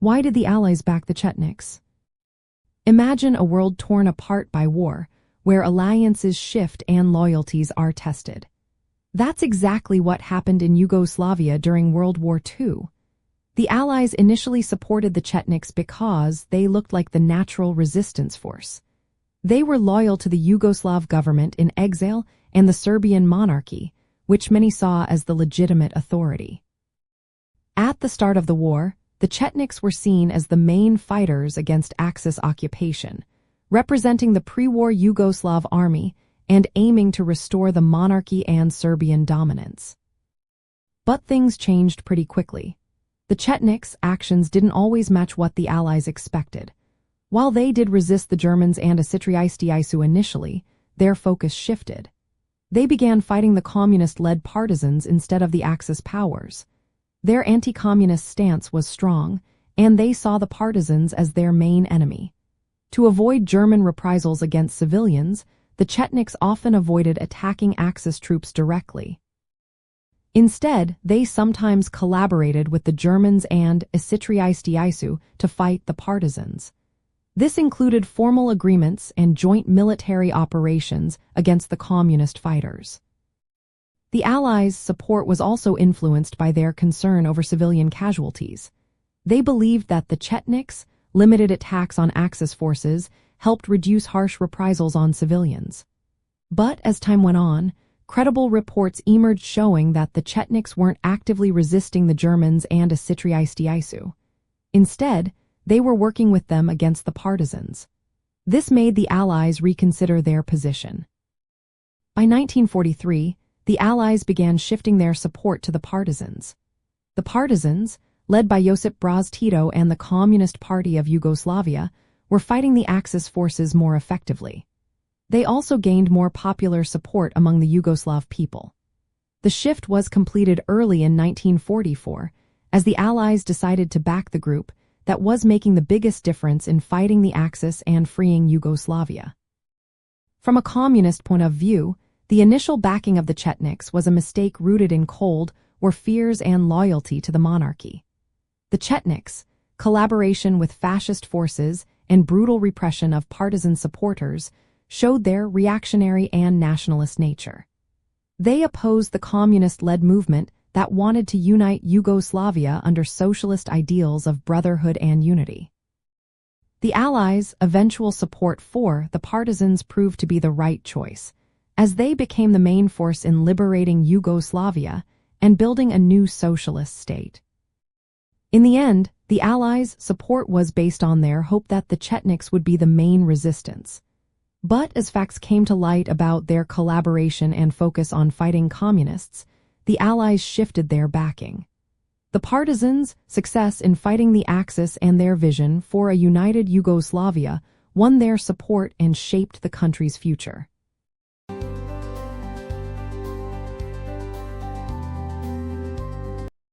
Why did the Allies back the Chetniks? Imagine a world torn apart by war, where alliances shift and loyalties are tested. That's exactly what happened in Yugoslavia during World War II. The Allies initially supported the Chetniks because they looked like the natural resistance force. They were loyal to the Yugoslav government in exile and the Serbian monarchy, which many saw as the legitimate authority. At the start of the war, the Chetniks were seen as the main fighters against Axis occupation, representing the pre-war Yugoslav army and aiming to restore the monarchy and Serbian dominance. But things changed pretty quickly. The Chetniks' actions didn't always match what the Allies expected. While they did resist the Germans and Idaisu initially, their focus shifted. They began fighting the communist-led partisans instead of the Axis powers. Their anti-communist stance was strong, and they saw the partisans as their main enemy. To avoid German reprisals against civilians, the Chetniks often avoided attacking Axis troops directly. Instead, they sometimes collaborated with the Germans and Idaisu to fight the partisans. This included formal agreements and joint military operations against the communist fighters. The Allies' support was also influenced by their concern over civilian casualties. They believed that the Chetniks' limited attacks on Axis forces helped reduce harsh reprisals on civilians. But as time went on, credible reports emerged showing that the Chetniks weren't actively resisting the Germans and Idaisu. Instead, they were working with them against the partisans. This made the Allies reconsider their position. By 1943, the Allies began shifting their support to the partisans. The partisans, led by Josip Broz Tito and the Communist Party of Yugoslavia, were fighting the Axis forces more effectively. They also gained more popular support among the Yugoslav people. The shift was completed early in 1944, as the Allies decided to back the group that was making the biggest difference in fighting the Axis and freeing Yugoslavia. From a communist point of view, the initial backing of the Chetniks was a mistake rooted in cold war fears and loyalty to the monarchy. The Chetniks' collaboration with fascist forces and brutal repression of partisan supporters showed their reactionary and nationalist nature. They opposed the communist-led movement that wanted to unite Yugoslavia under socialist ideals of brotherhood and unity. The Allies' eventual support for the partisans proved to be the right choice, as they became the main force in liberating Yugoslavia and building a new socialist state. In the end, the Allies' support was based on their hope that the Chetniks would be the main resistance. But as facts came to light about their collaboration and focus on fighting communists, the Allies shifted their backing. The partisans' success in fighting the Axis and their vision for a united Yugoslavia won their support and shaped the country's future.